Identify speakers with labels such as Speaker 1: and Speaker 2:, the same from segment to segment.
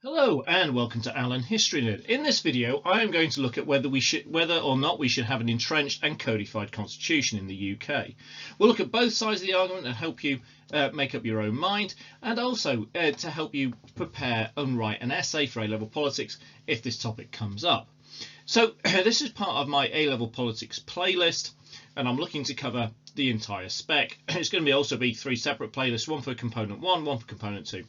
Speaker 1: Hello and welcome to Alan History Nerd. In this video, I am going to look at whether or not we should have an entrenched and codified constitution in the UK. We'll look at both sides of the argument and help you make up your own mind, and also to help you prepare and write an essay for A-level politics if this topic comes up. So this is part of my A-level politics playlist, and I'm looking to cover the entire spec. It's going to also be three separate playlists: one for component 1, one for component 2.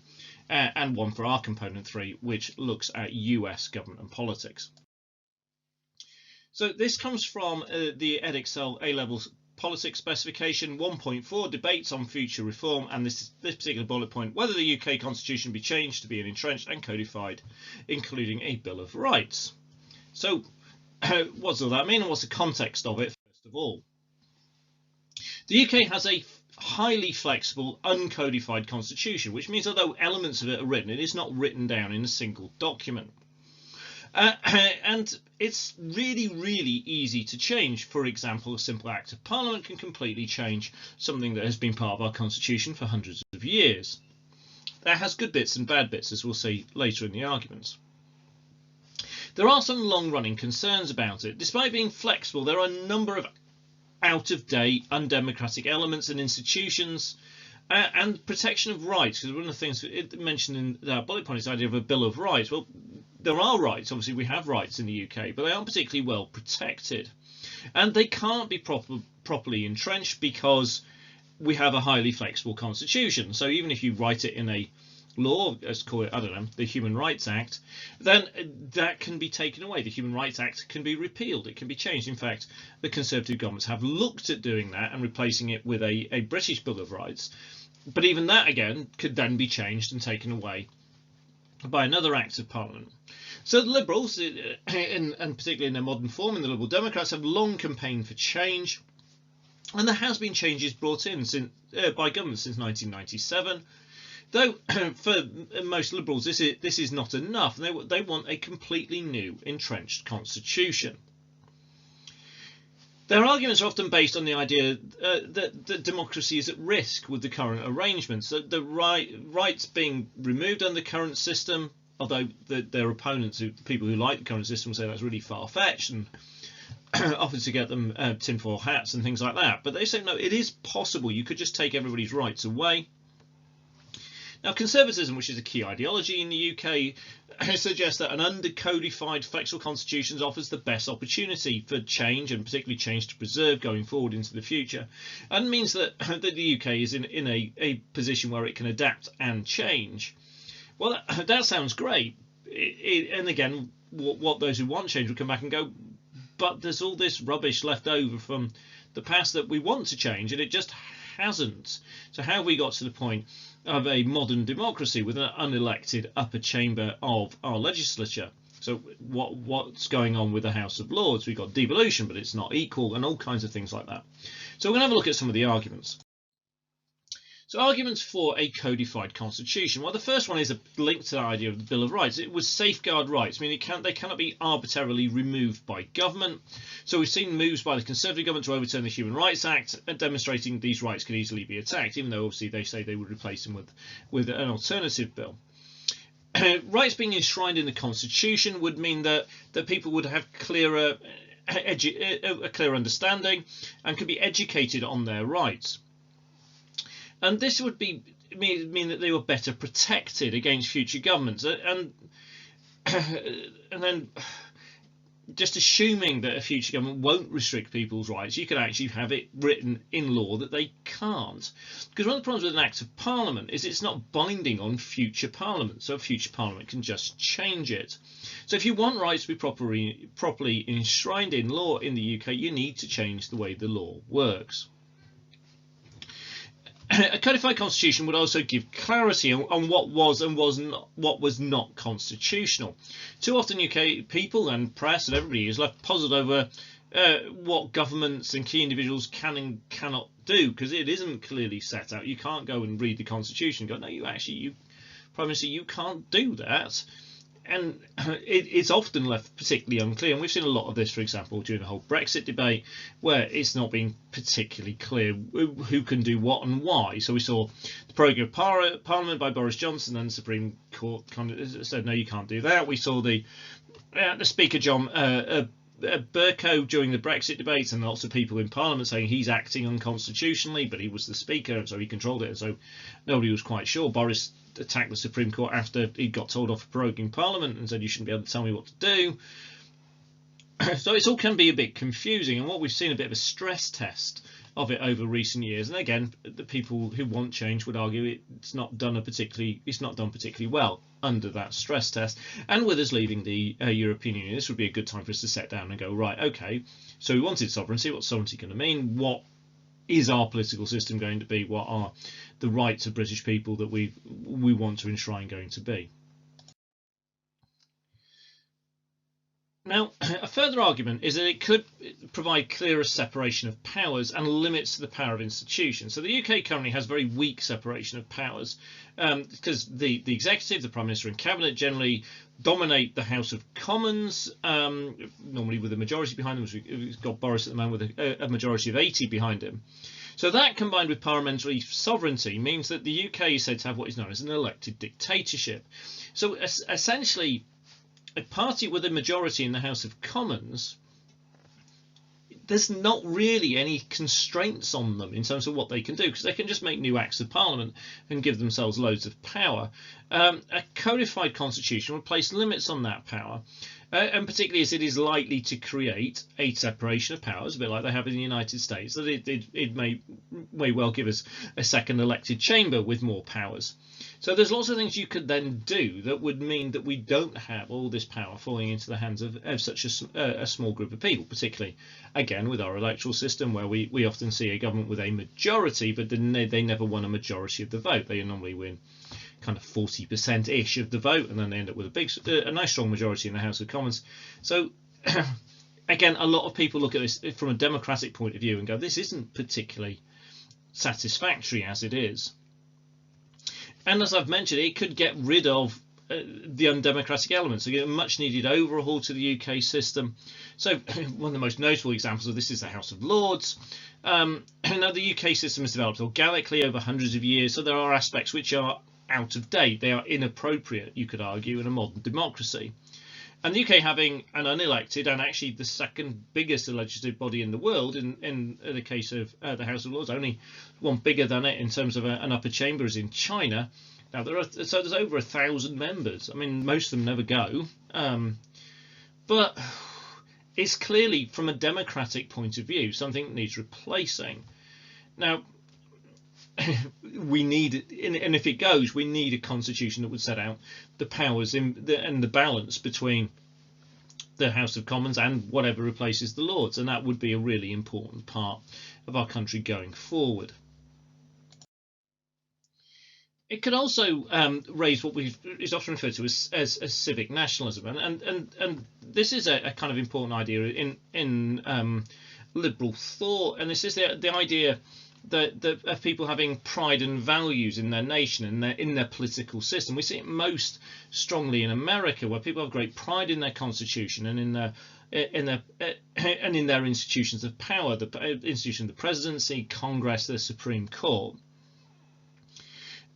Speaker 1: And one for our component 3, which looks at US government and politics. So this comes from the Edexcel A-level politics specification 1.4, debates on future reform, and this particular bullet point: whether the UK constitution be changed to be an entrenched and codified, including a Bill of Rights. So what does that mean, and what's the context of it? First of all, the UK has a highly flexible, uncodified constitution, which means although elements of it are written, it is not written down in a single document. And it's really easy to change. For example, a simple act of parliament can completely change something that has been part of our constitution for hundreds of years. That has good bits and bad bits, as we'll see later in the arguments. There are some long-running concerns about it. Despite being flexible, there are a number of out-of-date, undemocratic elements and institutions, and protection of rights, because one of the things it mentioned in that bullet point is the idea of a Bill of Rights. Well, there are rights, obviously we have rights in the UK, but they aren't particularly well protected, and they can't be properly entrenched because we have a highly flexible constitution. So even if you write it in a law, let's call it, I don't know, the Human Rights Act, then that can be taken away. The Human Rights Act can be repealed, it can be changed. In fact, the Conservative governments have looked at doing that and replacing it with a British Bill of Rights, but even that again could then be changed and taken away by another Act of Parliament. So the Liberals, and particularly in their modern form, and the Liberal Democrats, have long campaigned for change, and there has been changes brought in by governments since 1997. Though for most Liberals this is not enough. They want a completely new entrenched constitution. Their arguments are often based on the idea that democracy is at risk with the current arrangements, that the rights being removed under the current system, although their opponents, the people who like the current system, say that's really far-fetched and often to get them tinfoil hats and things like that. But they say no, it is possible. You could just take everybody's rights away. Now, conservatism, which is a key ideology in the UK, suggests that an undercodified flexible constitution offers the best opportunity for change, and particularly change to preserve going forward into the future, and means that the UK is in a position where it can adapt and change. Well, that sounds great. And again, what those who want change will come back and go, but there's all this rubbish left over from the past that we want to change, and it just hasn't. So how have we got to the point of a modern democracy with an unelected upper chamber of our legislature? So what's going on with the House of Lords? We've got devolution, but it's not equal, and all kinds of things like that. So we're going to have a look at some of the arguments. So arguments for a codified constitution. Well, the first one is a link to the idea of the Bill of Rights. It was safeguard rights. I mean, they cannot be arbitrarily removed by government. So we've seen moves by the Conservative government to overturn the Human Rights Act, demonstrating these rights could easily be attacked, even though obviously they say they would replace them with an alternative bill. Rights being enshrined in the Constitution would mean that people would have a clear understanding and could be educated on their rights. And this would mean that they were better protected against future governments. And then just assuming that a future government won't restrict people's rights, you could actually have it written in law that they can't. Because one of the problems with an Act of Parliament is it's not binding on future Parliament, so a future Parliament can just change it. So if you want rights to be properly enshrined in law in the UK, you need to change the way the law works. A codified constitution would also give clarity on what was and what was not constitutional. Too often UK people and press and everybody is left puzzled over what governments and key individuals can and cannot do, because it isn't clearly set out. You can't go and read the Constitution and go, no, you Prime Minister, you can't do that. and it's often left particularly unclear, and we've seen a lot of this, for example, during the whole Brexit debate, where it's not been particularly clear who can do what and why. So we saw the prorogue of Parliament by Boris Johnson, and the Supreme Court kind of said, no, you can't do that. We saw the Speaker John Bercow during the Brexit debates, and lots of people in Parliament saying he's acting unconstitutionally, but he was the Speaker, so he controlled it, and so nobody was quite sure. Boris attacked the Supreme Court after he got told off for proroguing Parliament and said, you shouldn't be able to tell me what to do. So it all can be a bit confusing, and what we've seen a bit of a stress test of it over recent years. And again, the people who want change would argue it's not done particularly well under that stress test. And with us leaving the European Union, this would be a good time for us to sit down and go, right, okay, so we wanted sovereignty. What's sovereignty going to mean? What is our political system going to be? What are the rights of British people that we want to enshrine going to be? Now, a further argument is that it could provide clearer separation of powers and limits to the power of institutions. So the UK currently has very weak separation of powers because the executive, the Prime Minister and Cabinet generally dominate the House of Commons, normally with a majority behind them. We've got Boris at the moment with a majority of 80 behind him. So that, combined with parliamentary sovereignty, means that the UK is said to have what is known as an elected dictatorship. So essentially, a party with a majority in the House of Commons, there's not really any constraints on them in terms of what they can do, because they can just make new acts of parliament and give themselves loads of power. A codified constitution would place limits on that power, and particularly as it is likely to create a separation of powers, a bit like they have in the United States, that it may well give us a second elected chamber with more powers. So there's lots of things you could then do that would mean that we don't have all this power falling into the hands of such a small group of people, particularly, again, with our electoral system, where we often see a government with a majority, but then they never won a majority of the vote. They normally win kind of 40%-ish of the vote, and then they end up with a nice strong majority in the House of Commons. So again, a lot of people look at this from a democratic point of view and go, this isn't particularly satisfactory as it is. And as I've mentioned, it could get rid of the undemocratic elements. So, a much needed overhaul to the UK system. So one of the most notable examples of this is the House of Lords. Now the UK system has developed organically over hundreds of years, so there are aspects which are out of date. They are inappropriate, you could argue, in a modern democracy. And the UK having an unelected and actually the second biggest legislative body in the world, in the case of the House of Lords, only one bigger than it in terms of an upper chamber is in China. Now there's over 1,000 members. I mean, most of them never go, but it's clearly, from a democratic point of view, something that needs replacing. Now, we need, and if it goes, we need a constitution that would set out the powers and the balance between the House of Commons and whatever replaces the Lords, and that would be a really important part of our country going forward. It could also raise what is often referred to as civic nationalism, and this is a kind of important idea in liberal thought, and this is the idea that of people having pride and values in their nation and in their political system. We see it most strongly in America, where people have great pride in their constitution and in their institutions of power, the institution of the presidency, Congress, the Supreme Court.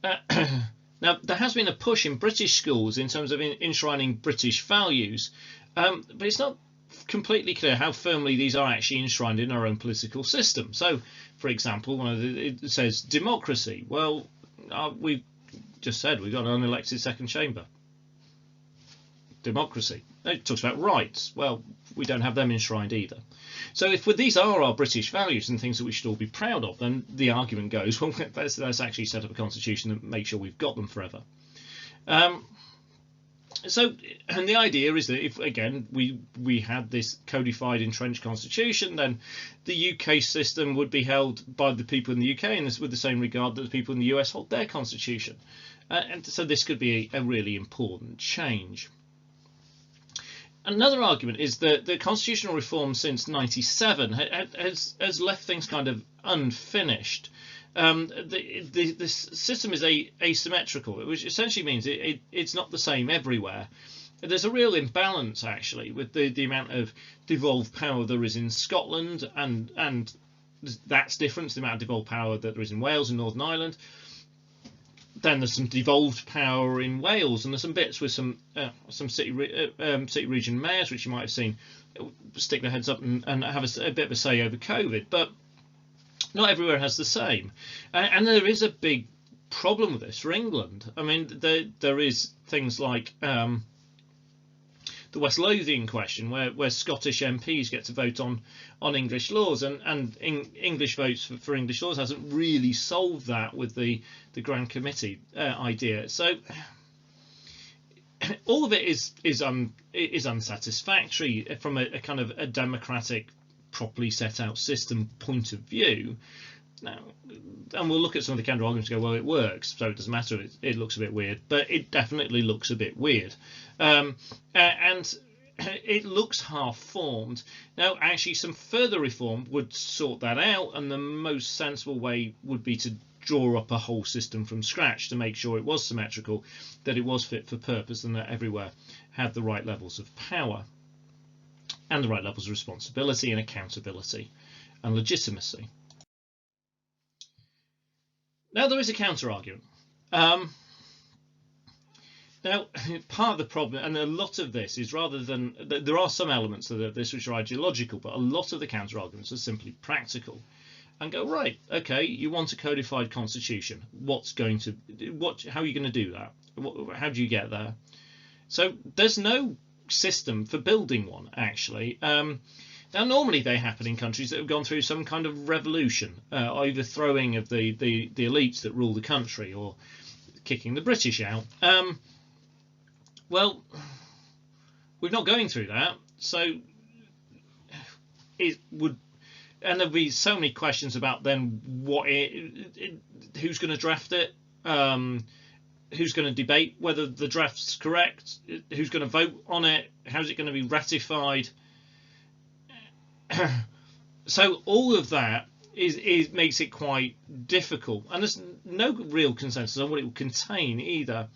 Speaker 1: Now, there has been a push in British schools in terms of enshrining British values, but it's not completely clear how firmly these are actually enshrined in our own political system. So, for example, it says democracy. Well, we've just said we've got an unelected second chamber. Democracy. It talks about rights. Well, we don't have them enshrined either. So if these are our British values and things that we should all be proud of, then the argument goes, well, let's actually set up a constitution and make sure we've got them forever. So, and the idea is that if, again, we had this codified entrenched constitution, then the UK system would be held by the people in the UK and with the same regard that the people in the US hold their constitution. And so this could be a really important change. Another argument is that the constitutional reform since '97 has left things kind of unfinished. The system is asymmetrical, which essentially means it's not the same everywhere. there's a real imbalance actually with the amount of devolved power there is in Scotland, and that's different to the amount of devolved power that there is in Wales and Northern Ireland. Then there's some devolved power in Wales, and there's some bits with some city region mayors, which you might have seen, stick their heads up and have a bit of a say over COVID, but not everywhere has the same. And there is a big problem with this for England. I mean, there is things like the West Lothian question, where Scottish MPs get to vote on English laws, and English votes for English laws hasn't really solved that with the Grand Committee idea. So all of it is unsatisfactory from a kind of a democratic, properly set out system point of view. Now, and we'll look at some of the counter arguments and go, well, it works, so it doesn't matter. It looks a bit weird, but it definitely looks a bit weird, and it looks half-formed. Now, actually, some further reform would sort that out, and the most sensible way would be to draw up a whole system from scratch to make sure it was symmetrical, that it was fit for purpose, and that everywhere had the right levels of power and the right levels of responsibility and accountability and legitimacy. Now, there is a counter-argument. Now, part of the problem, and a lot of this is, rather than, there are some elements of this which are ideological, but a lot of the counter-arguments are simply practical, and go, right, okay, you want a codified constitution. How are you going to do that? How do you get there? So there's no system for building one, actually. Now, normally they happen in countries that have gone through some kind of revolution, overthrowing of the elites that rule the country, or kicking the British out. Well, we're not going through that, so it would, and there'll be so many questions about then who's going to draft it, who's going to debate whether the draft's correct, who's going to vote on it, how's it going to be ratified. So all of that makes it quite difficult, and there's no real consensus on what it will contain either.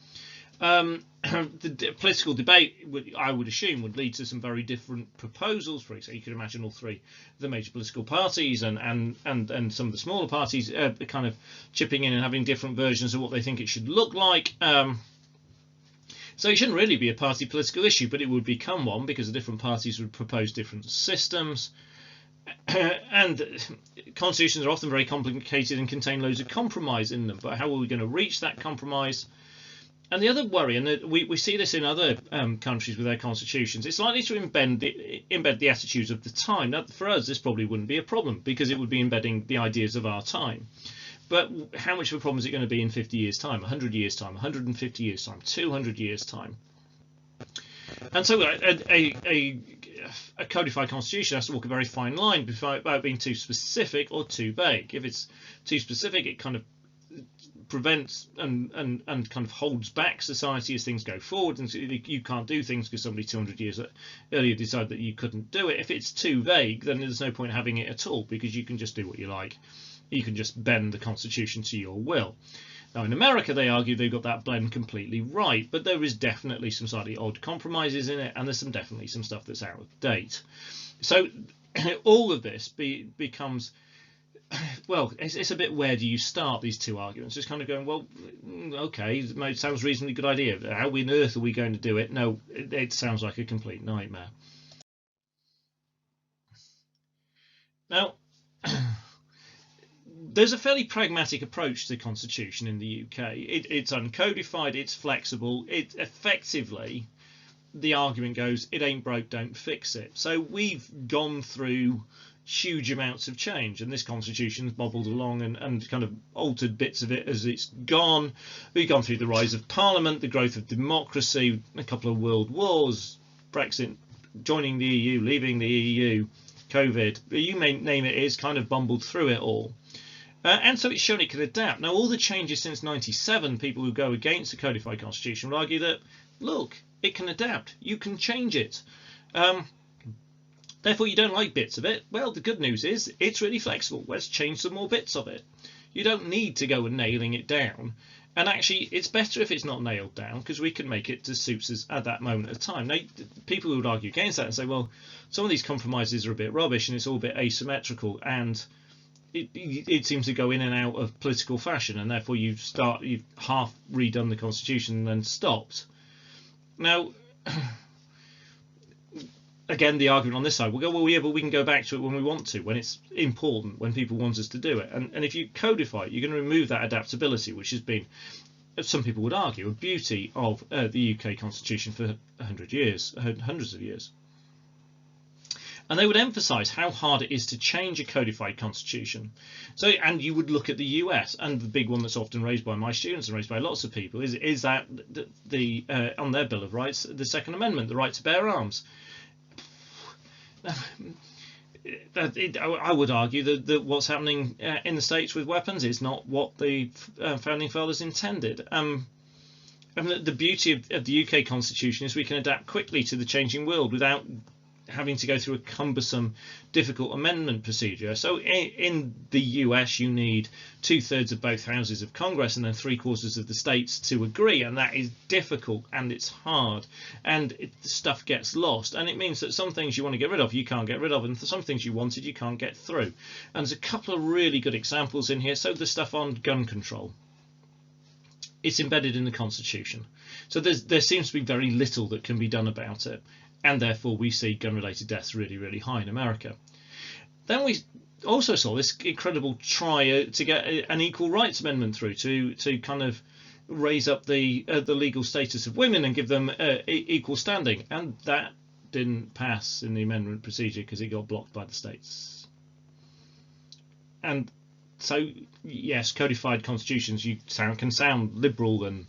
Speaker 1: The political debate, I would assume, would lead to some very different proposals. For example, you could imagine all three of the major political parties and some of the smaller parties kind of chipping in and having different versions of what they think it should look like. So it shouldn't really be a party political issue, but it would become one because the different parties would propose different systems. And constitutions are often very complicated and contain loads of compromise in them, but how are we going to reach that compromise? And the other worry, and we see this in other countries with their constitutions, it's likely to embed the attitudes of the time. Now, for us, this probably wouldn't be a problem because it would be embedding the ideas of our time. But how much of a problem is it going to be in 50 years' time, 100 years' time, 150 years' time, 200 years' time? And so a codified constitution has to walk a very fine line about being too specific or too vague. If it's too specific, it kind of prevents and kind of holds back society as things go forward, and so you can't do things because somebody 200 years earlier decided that you couldn't do it. If it's too vague, then there's no point having it at all, because you can just do what you like. You can just bend the constitution to your will. Now, in America, they argue they've got that blend completely right, but there is definitely some slightly odd compromises in it, and there's definitely some stuff that's out of date. So all of this becomes, well, it's a bit, where do you start these two arguments? It's kind of going, well, okay, it sounds a reasonably good idea. How on earth are we going to do it? No, it sounds like a complete nightmare. Now, there's a fairly pragmatic approach to the Constitution in the UK. It's uncodified, it's flexible, it effectively, the argument goes, it ain't broke, don't fix it. So we've gone through huge amounts of change, and this Constitution's bobbled along and kind of altered bits of it as it's gone. We've gone through the rise of Parliament, the growth of democracy, a couple of world wars, Brexit, joining the EU, leaving the EU, COVID, you may name it, it's kind of bumbled through it all. And so it's shown it can adapt. Now, all the changes since '97, people who go against the codified constitution will argue that, look, it can adapt. You can change it. Therefore, you don't like bits of it. Well, the good news is it's really flexible. Let's change some more bits of it. You don't need to go and nailing it down. And actually, it's better if it's not nailed down, because we can make it to suit us at that moment of time. Now, people would argue against that and say, well, some of these compromises are a bit rubbish and it's all a bit asymmetrical, and it seems to go in and out of political fashion, and therefore you've half redone the constitution and then stopped. Now, again, the argument on this side will go, well, yeah, but we can go back to it when we want to, when it's important, when people want us to do it. And if you codify it, you're going to remove that adaptability, which has been, some people would argue, a beauty of the UK constitution for 100 years, hundreds of years. And they would emphasise how hard it is to change a codified constitution. So, and you would look at the US, and the big one that's often raised by my students and raised by lots of people is that on their Bill of Rights, the Second Amendment, the right to bear arms. I would argue that what's happening in the States with weapons is not what the founding fathers intended. I mean, the beauty of the UK constitution is we can adapt quickly to the changing world without having to go through a cumbersome, difficult amendment procedure. So in the US, you need 2/3 of both houses of Congress and then 3/4 of the states to agree, and that is difficult and it's hard, and stuff gets lost, and it means that some things you want to get rid of you can't get rid of, and some things you wanted you can't get through. And there's a couple of really good examples in here. So the stuff on gun control, it's embedded in the Constitution, so there seems to be very little that can be done about it, and therefore we see gun-related deaths really, really high in America. Then we also saw this incredible try to get an equal rights amendment through to kind of raise up the legal status of women and give them equal standing, and that didn't pass in the amendment procedure because it got blocked by the states. And so, yes, codified constitutions can sound liberal and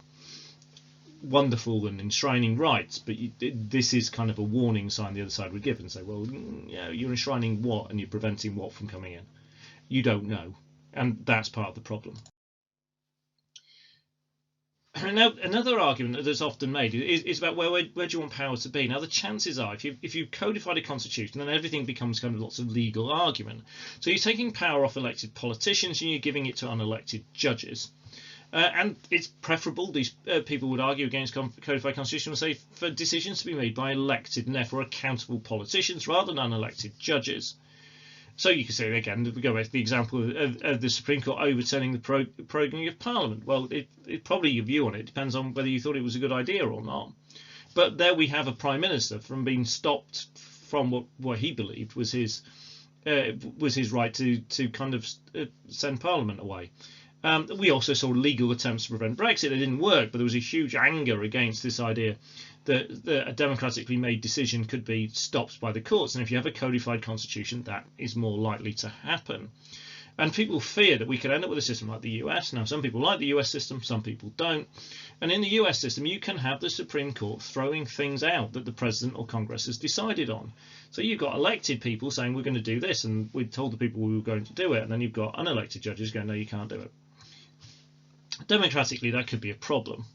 Speaker 1: wonderful and enshrining rights, but this is kind of a warning sign the other side would give and say, well, yeah, you're enshrining what and you're preventing what from coming in? You don't know, and that's part of the problem. Now, another argument that's often made is about where do you want power to be? Now, the chances are, if you codified a constitution, then everything becomes kind of lots of legal argument. So you're taking power off elected politicians and you're giving it to unelected judges. And it's preferable, these people would argue against codified constitution, would say, for decisions to be made by elected and therefore accountable politicians rather than unelected judges. So you can say, again, we go back to the example of the Supreme Court overturning the proroguing of Parliament. Well, it probably, your view on it depends on whether you thought it was a good idea or not. But there we have a Prime Minister from being stopped from what he believed was his right to kind of send Parliament away. We also saw legal attempts to prevent Brexit. They didn't work, but there was a huge anger against this idea that a democratically made decision could be stopped by the courts. And if you have a codified constitution, that is more likely to happen. And people fear that we could end up with a system like the US. Now, some people like the US system, some people don't. And in the US system, you can have the Supreme Court throwing things out that the President or Congress has decided on. So you've got elected people saying, we're going to do this, and we told the people we were going to do it. And then you've got unelected judges going, no, you can't do it. Democratically, that could be a problem.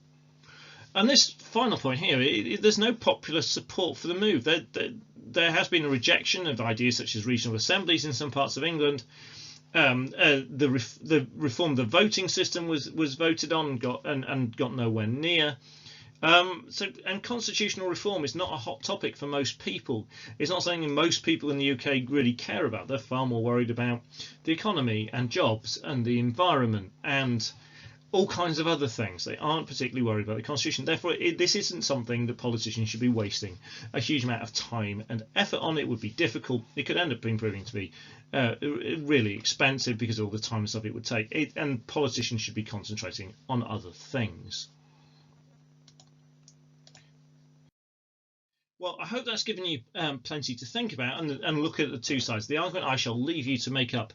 Speaker 1: And this final point here, there's no popular support for the move. There has been a rejection of ideas such as regional assemblies in some parts of England. The reform of the voting system was voted on and got nowhere near. And constitutional reform is not a hot topic for most people. It's not something most people in the UK really care about. They're far more worried about the economy and jobs and the environment and all kinds of other things. They aren't particularly worried about the constitution. Therefore, this isn't something that politicians should be wasting a huge amount of time and effort on. It would be difficult. It could end up proving to be really expensive because of all the time and stuff it would take. And politicians should be concentrating on other things. Well, I hope that's given you plenty to think about and look at the two sides of the argument. I shall leave you to make up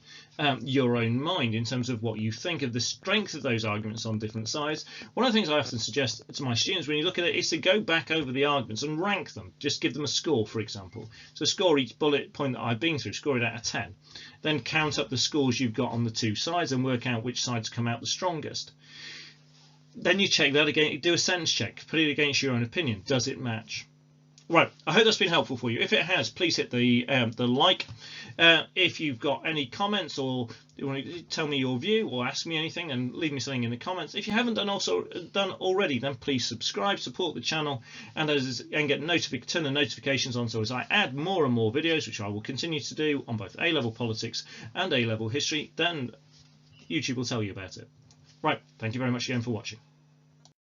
Speaker 1: your own mind in terms of what you think of the strength of those arguments on different sides. One of the things I often suggest to my students when you look at it is to go back over the arguments and rank them. Just give them a score, for example. So score each bullet point that I've been through, score it out of 10. Then count up the scores you've got on the two sides and work out which sides come out the strongest. Then you check that again, do a sentence check, put it against your own opinion. Does it match? Right, I hope that's been helpful for you. If it has, please hit the like. If you've got any comments or you want to tell me your view or ask me anything, then leave me something in the comments. If you haven't done already, then please subscribe, support the channel, and get turn the notifications on, so as I add more and more videos, which I will continue to do on both A-level politics and A-level history, then YouTube will tell you about it. Right, thank you very much again for watching.